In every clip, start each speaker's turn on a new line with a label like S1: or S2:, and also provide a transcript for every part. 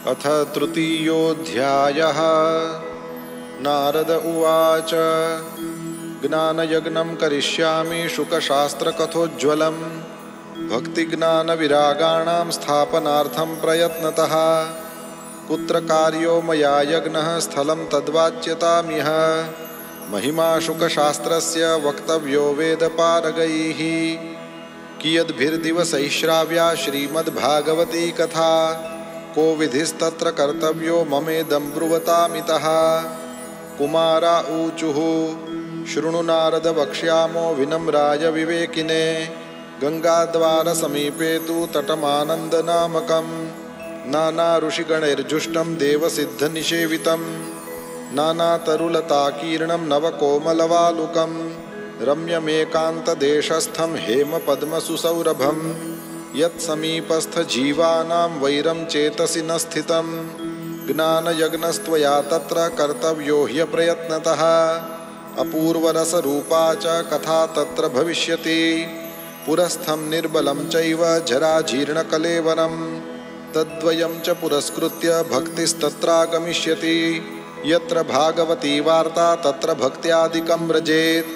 S1: अथ तृतीयोऽध्यायः। नारद उवाच ज्ञानयज्ञं करिष्यामि शुकशास्त्रकथोज्ज्वलं भक्तिज्ञानविरागाणां स्थापनार्थं प्रयत्नतः। कुत्र कार्यो मया यज्ञः स्थलं तद्वाच्यतामिह। महिमा शुकशास्त्रस्य वक्तव्यो वेदपारगैः। कियद्भिर्दिवसैः श्राव्या श्रीमद्भागवती कथा। को विधिस्तत्र कर्तव्यो ममेदं ब्रुवतामितः। कुमारा ऊचुः शृणु नारद वक्ष्यामो विनम्राय विवेकिने। गङ्गाद्वारसमीपे तु तटमानन्दनामकं नानाऋषिगणैर्जुष्टं देवसिद्धनिषेवितं नानातरुलताकीर्णं नवकोमलवालुकं रम्यमेकान्तदेशस्थं हेमपद्मसुसौरभं यत्समीपस्थजीवानां वैरं चेतसि न स्थितं। ज्ञानयज्ञस्त्वया तत्र कर्तव्यो ह्यप्रयत्नतः। अपूर्वरसरूपा च कथा तत्र भविष्यति। पुरस्थं निर्बलं चैव जराजीर्णकलेवरं तद्वयं च पुरस्कृत्य भक्तिस्तत्रागमिष्यति। यत्र भागवती वार्ता तत्र भक्त्यादिकं व्रजेत्।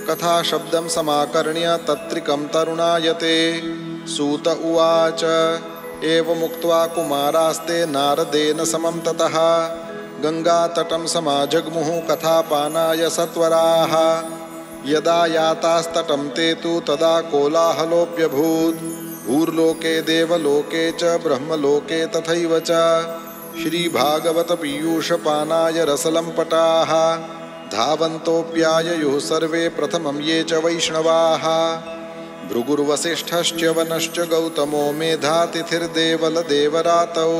S1: कथाशब्दं समाकर्ण्य तत्रिकं तरुणायते। सूत उवाच एवमुक्त्वा कुमारास्ते नारदेन समं ततः गङ्गातटं समाजग्मुः कथापानाय सत्वराः। यदा यातास्तटं ते तु तदा कोलाहलोऽप्यभूत्। भूर्लोके देवलोके च ब्रह्मलोके तथैव च श्रीभागवतपीयूषपानाय रसलम्पटाः धावन्तोऽप्याययुः सर्वे प्रथमं ये च वैष्णवाः। भृगुर्वसिष्ठश्च वनश्च गौतमो मेधातिथिर्देवलदेवरातौ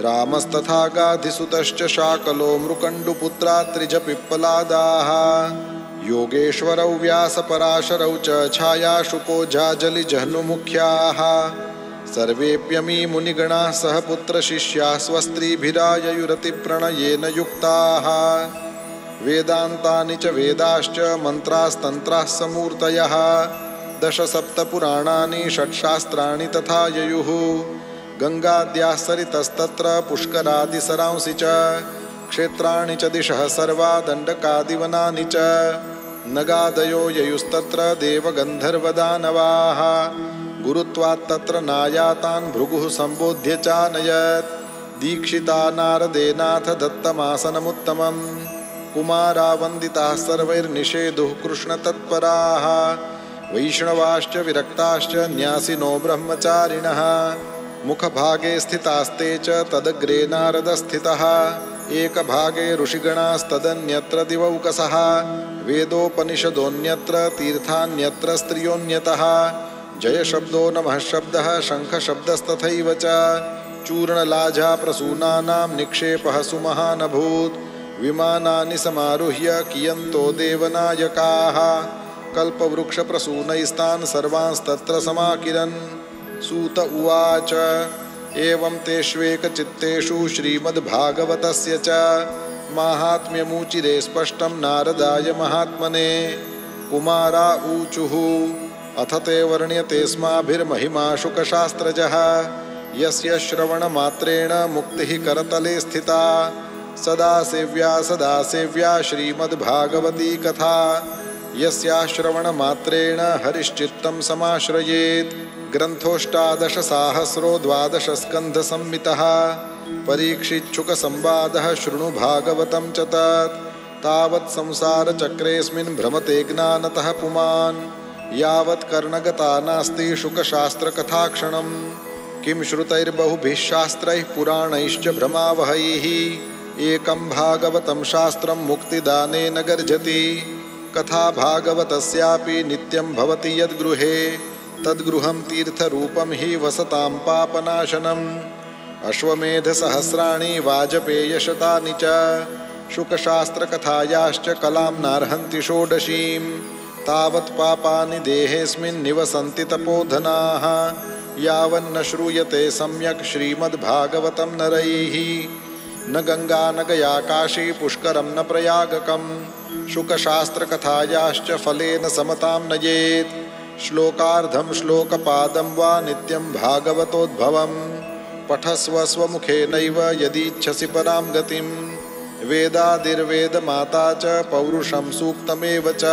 S1: रामस्तथा गाधिसुतश्च शाकलो मृकण्डुपुत्रा त्रिजपिप्पलादाः। योगेश्वरौ व्यासपराशरौ च छायाशुको जाजलिजह्नुमुख्याः। सर्वेऽप्यमी मुनिगणाः सह पुत्रशिष्याः स्वस्त्रीभिराययुरतिप्रणयेन युक्ताः। वेदान्तानि च वेदाश्च मन्त्रास्तन्त्राः समूर्तयः। दशसप्तपुराणानि षट्शास्त्राणि तथा ययुः। गङ्गाद्याः सरितस्तत्र पुष्करादिसरांसि च क्षेत्राणि च दिशः सर्वा दण्डकादिवनानि च नगादयो ययुस्तत्र देवगन्धर्वदानवाः। गुरुत्वात्तत्र नायातान् भृगुः सम्बोध्य चानयत्। दीक्षिता नारदेनाथ दत्तमासनमुत्तमम्। कुमारा वन्दिताः सर्वैर्निषेधुः कृष्णतत्पराः। वैष्णवाश्च विरक्ताश्च न्यासिनो ब्रह्मचारिणः। मुखभागे स्थितास्ते च तदग्रे नारदस्थितः। एकभागे ऋषिगणास्तदन्यत्र दिवौकसः। वेदोपनिषदोऽन्यत्र तीर्थान्यत्र स्त्रियोऽन्यतः। जयशब्दो नमः शब्दः शङ्खशब्दस्तथैव च चूर्णलाजाप्रसूनानां निक्षेपः सुमहानभूत्। विमानानि समारुह्य कियन्तो देवनायकाः कल्पवृक्षप्रसूनैस्तान् सर्वांस्तत्र समाकिरन्। सूत उवाच एवं तेष्वेकचित्तेषु श्रीमद्भागवतस्य च माहात्म्यमुचिरे स्पष्टं नारदाय महात्मने। कुमारा ऊचुः अथ ते वर्ण्यतेऽस्माभिर्महिमा शुकशास्त्रजः। यस्य श्रवणमात्रेण मुक्तिः करतले स्थिता। सदा सेव्या श्रीमद्भागवती कथा। यस्याः श्रवणमात्रेण हरिश्चित्तं समाश्रयेत्। ग्रन्थोऽष्टादशसाहस्रो 12 स्कन्धसंमितः। परीक्षिच्छुकसंवादः शृणु भागवतं च तत्। तावत् संसारचक्रेऽस्मिन् भ्रमते ज्ञानतः पुमान्। यावत् कर्णगता नास्ति शुकशास्त्रकथाक्षणम्। किं श्रुतैर्बहुभिः शास्त्रैः पुराणैश्च भ्रमावहैः। एकं भागवतं शास्त्रं मुक्तिदानेन गर्जति। कथा भागवतस्यापि नित्यं भवति यद्गृहे तद्गृहं तीर्थरूपं हि वसतां पापनाशनम्। अश्वमेधसहस्राणि वाजपेयशतानि च शुकशास्त्रकथायाश्च कलां नार्हन्ति षोडशीं। तावत् पापानि देहेऽस्मिन् निवसन्ति तपोधनाः। यावन्न श्रूयते सम्यक् श्रीमद्भागवतं नरैः। न गङ्गा न गया काशी पुष्करं न प्रयागकम्। शुकशास्त्रकथायाश्च फलेन समतां नयेत्। श्लोकार्धं श्लोकपादं वा नित्यं भागवतोद्भवम्। पठस्व स्वमुखेनैव यदीच्छसि परां गतिं। वेदादिर्वेदमाता च पौरुषं सूक्तमेव च।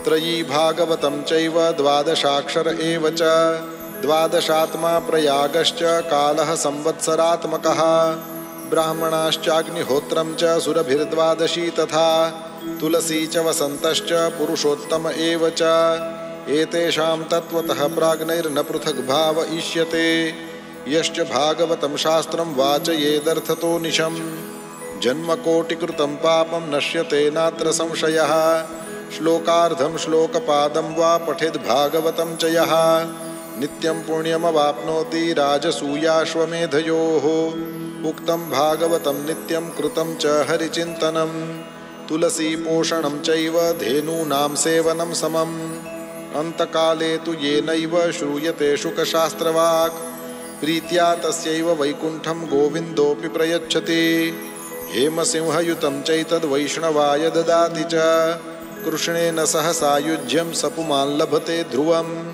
S1: त्रयी भागवतं चैव द्वादशाक्षर एव च। द्वादशात्मा प्रयागश्च कालः संवत्सरात्मकः। ब्राह्मणाश्चाग्निहोत्रं च सुरभिर्द्वादशी तथा। तुलसी च वसन्तश्च पुरुषोत्तम एव च। एतेषां तत्त्वतः प्राज्ञैर्न पृथग् भाव इष्यते। यश्च भागवतं शास्त्रं वाचयेदर्थतो निशम्। जन्मकोटिकृतं पापं नश्यते नात्र संशयः। श्लोकार्धं श्लोकपादं वा पठेद् भागवतं च यः। नित्यं पुण्यमवाप्नोति राजसूयाश्वमेधयोः। उक्तं भागवतं नित्यं कृतं च हरिचिन्तनं। तुलसीपोषणं चैव धेनूनां सेवनं समम्। अन्तकाले तु येनैव श्रूयते शुकशास्त्रवाक्। प्रीत्या तस्यैव वैकुण्ठं गोविन्दोऽपि प्रयच्छति। हेमसिंहयुतं चैतद्वैष्णवाय ददाति च। कृष्णेन सह सायुज्यं स पुमान् लभते ध्रुवम्।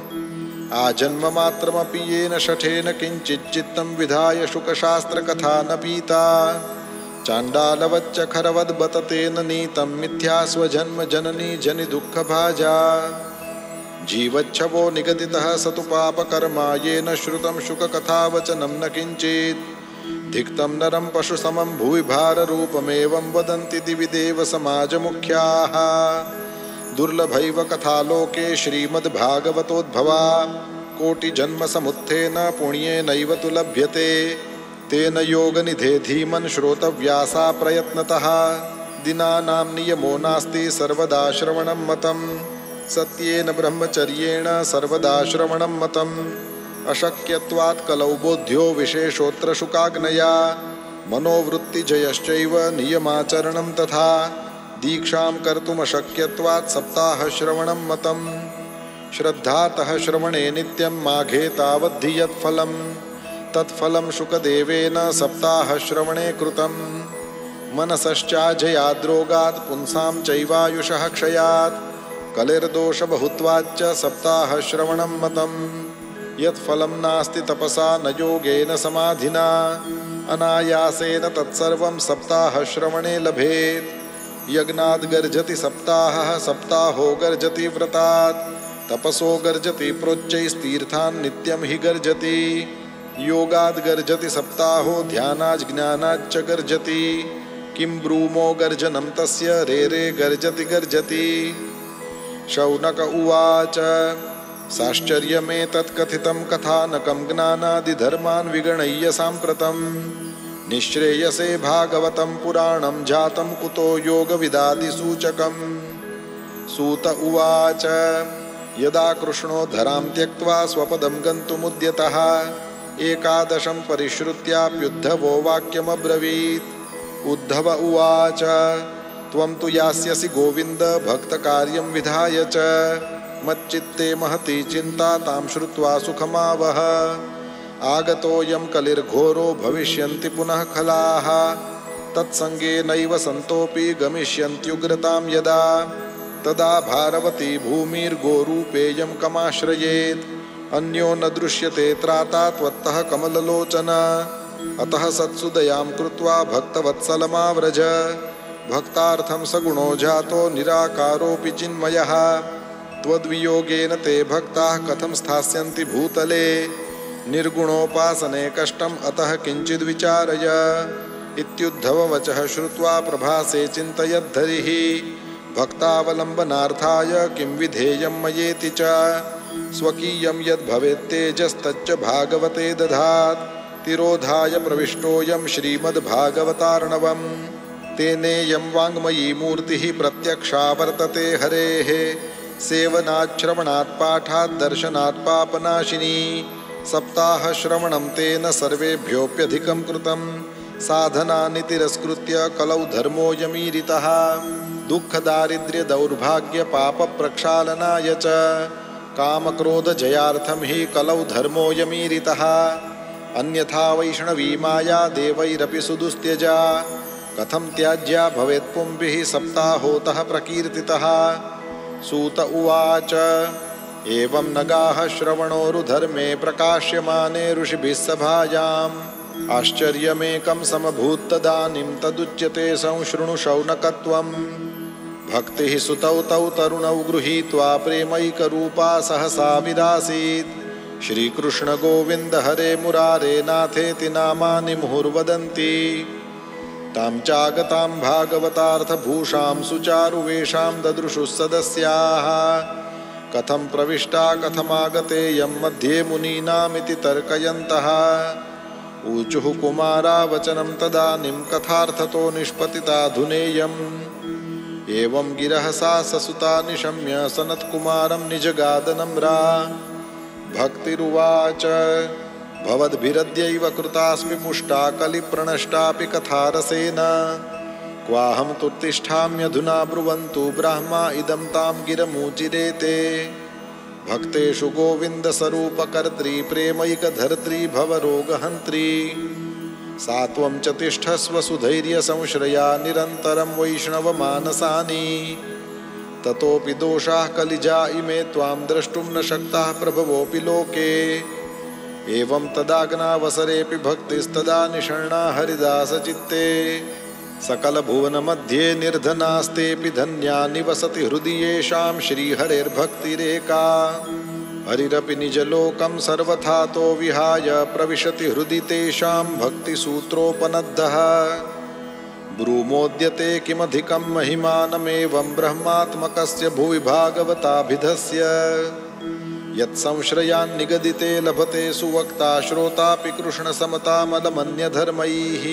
S1: आजन्ममात्रमपि येन शठेन किञ्चिच्चित्तं विधाय शुकशास्त्रकथा न पीता। चाण्डालवच्च खरवद्बत तेन नीतं मिथ्या स्वजन्म जननी जनिदुःखभाजा। जीवच्छवो निगदितः स तु पापकर्मा येन श्रुतं शुककथावचनं न किञ्चित्। धिक्तं नरं पशुसमं भुवि भाररूपमेवं वदन्ति दिवि देवसमाजमुख्याः। दुर्लभैव कथालोके श्रीमद्भागवतोद्भवा। कोटिजन्मसमुत्थेन पुण्येनैव तु लभ्यते। तेन योगनिधे धीमन् श्रोतव्यासा प्रयत्नतः। दिनानां नियमो नास्ति सर्वदा श्रवणं मतम्। सत्येन ब्रह्मचर्येण सर्वदा श्रवणं मतम्। अशक्यत्वात् कलौ बोध्यो विशेषोऽत्र शुकाग्नया। मनोवृत्तिजयश्चैव नियमाचरणं तथा। दीक्षां कर्तुमशक्यत्वात् सप्ताहश्रवणं मतम्। श्रद्धातः श्रवणे नित्यं माघे तावद्धि यत्फलम्। तत्फलं शुकदेवेन सप्ताहश्रवणे कृतम्। मनसश्चाजयाद्रोगात् पुंसां चैवायुषः क्षयात्। कलिर्दोषबहुत्वाच्च सप्ताहश्रवणं मतम्। यत्फलं नास्ति तपसा न योगेन समाधिना। अनायासेन तत्सर्वं सप्ताहश्रवणे लभेत्। यज्ञाद् गर्जति सप्ताहः सप्ताहो गर्जति व्रतात्। तपसो गर्जति प्रोच्चैस्तीर्थान् नित्यं हि गर्जति। योगाद् गर्जति सप्ताहो ध्यानाज् ज्ञानाच्च गर्जति। किं ब्रूमो गर्जनं तस्य रे गर्जति गर्जति। शौनक उवाच साश्चर्यमेतत्कथितं कथानकं ज्ञानादिधर्मान् विगणय्य साम्प्रतं। निःश्रेयसे भागवतं पुराणं जातं कुतो योगविदादिसूचकम्। सूत उवाच यदा कृष्णो धरां त्यक्त्वा स्वपदं गन्तुमुद्यतः। एकादशं परिश्रुत्याप्युद्धवो वाक्यमब्रवीत्। उद्धव उवाच त्वं तु यास्यसि गोविन्द भक्तकार्यं विधाय च। मच्चित्ते महती चिन्ता तां श्रुत्वा सुखमावह। आगतोऽयं कलिर्घोरो भविष्यन्ति पुनः खलाः। तत्सङ्गेनैव सन्तोऽपि गमिष्यन्त्युग्रतां यदा। तदा भारवती भूमिर्गोरूपेयं कमाश्रयेत्। अन्यो न दृश्यते त्राता त्वत्तः कमललोचन। अतः सत्सुदयां कृत्वा भक्तवत्सलमाव्रज। भक्तार्थं सगुणो जातो निराकारोऽपि चिन्मयः। त्वद्वियोगेन ते भक्ताः कथं स्थास्यन्ति भूतले। निर्गुणोपासने कष्टम् अतः किञ्चिद्विचारय। इत्युद्धववचः श्रुत्वा प्रभासे चिन्तयद्धरिः। भक्तावलम्बनार्थाय किं विधेयं मयेति च। स्वकीयं यद्भवेत्तेजस्तच्च भागवते दधात्। तिरोधाय प्रविष्टोऽयं श्रीमद्भागवतार्णवम्। तेनेयं वाङ्मयी मूर्तिः प्रत्यक्षा वर्तते हरेः। सेवनाच्छ्रवणात् पाठात् दर्शनात् पापनाशिनी। सप्ताहश्रवणं तेन सर्वेभ्योऽप्यधिकं कृतं। साधनानि तिरस्कृत्य कलौ धर्मोऽयमीरितः। दुःखदारिद्र्यदौर्भाग्यपापप्रक्षालनाय च। कामक्रोधजयार्थं हि कलौ धर्मोऽयमीरितः। अन्यथा वैष्णवी माया देवैरपि सुदुस्त्यजा। कथं त्याज्या भवेत्पुंभिः सप्ताहोतः प्रकीर्तितः। सूत उवाच एवं नगाः श्रवणोरुधर्मे प्रकाश्यमाने ऋषिभिः सभायाम् आश्चर्यमेकं समभूत्तदानीं तदुच्यते संशृणु शौनकत्वम् भक्तिः सुतौ तौ तरुणौ गृहीत्वा प्रेमैकरूपा सहसा विरासीत् श्रीकृष्ण गोविन्द हरे मुरारे नाथेति नामानि मुहुर्वदन्ति तां चागतां भागवतार्थभूषां सुचारुवेषां ददृशुः सदस्याः कथं प्रविष्टा कथमागतेयं मध्ये मुनीनामिति तर्कयन्तः ऊचुः कुमारा वचनं तदानीं कथार्थतो निष्पतिताधुनेयम् एवं गिरः सा ससुता निशम्य सनत्कुमारं निजगादनम्रा भक्तिरुवाच भवद्भिरद्यैव कृतास्मि पुष्टा कलिप्रणष्टापि कथारसेन क्वाहं तुत्तिष्ठाम्यधुना ब्रुवन्तु ब्राह्मा इदं तां गिरमूचिरेते भक्तेषु गोविन्दस्वरूपकर्त्री प्रेमैकधर्त्री भवरोगहन्त्री सा त्वं च तिष्ठस्व सुधैर्यसंश्रया निरन्तरं वैष्णवमानसानि ततोऽपि दोषाः कलिजा इमे त्वां द्रष्टुं न शक्ताः प्रभवोऽपि लोके एवं तदाग्नावसरेऽपि भक्तिस्तदा निषण्णा हरिदासचित्ते सकलभुवनमध्ये निर्धनास्तेऽपि धन्या निवसति हृदि येषां श्रीहरेर्भक्तिरेका हरिरपि निजलोकं सर्वथातो विहाय प्रविशति हृदि तेषां भक्तिसूत्रोपनद्धः ब्रूमोद्यते किमधिकं महिमानमेवं ब्रह्मात्मकस्य भुवि भागवताभिधस्य यत्संश्रयान्निगदिते लभते सुवक्ता श्रोतापि कृष्णसमतामलमन्यधर्मैः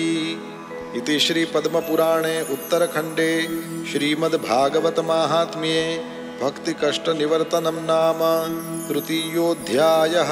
S1: इति श्रीपद्मपुराणे उत्तरखण्डे श्रीमद्भागवतमाहात्म्ये भक्तिकष्टनिवर्तनं नाम तृतीयोऽध्यायः।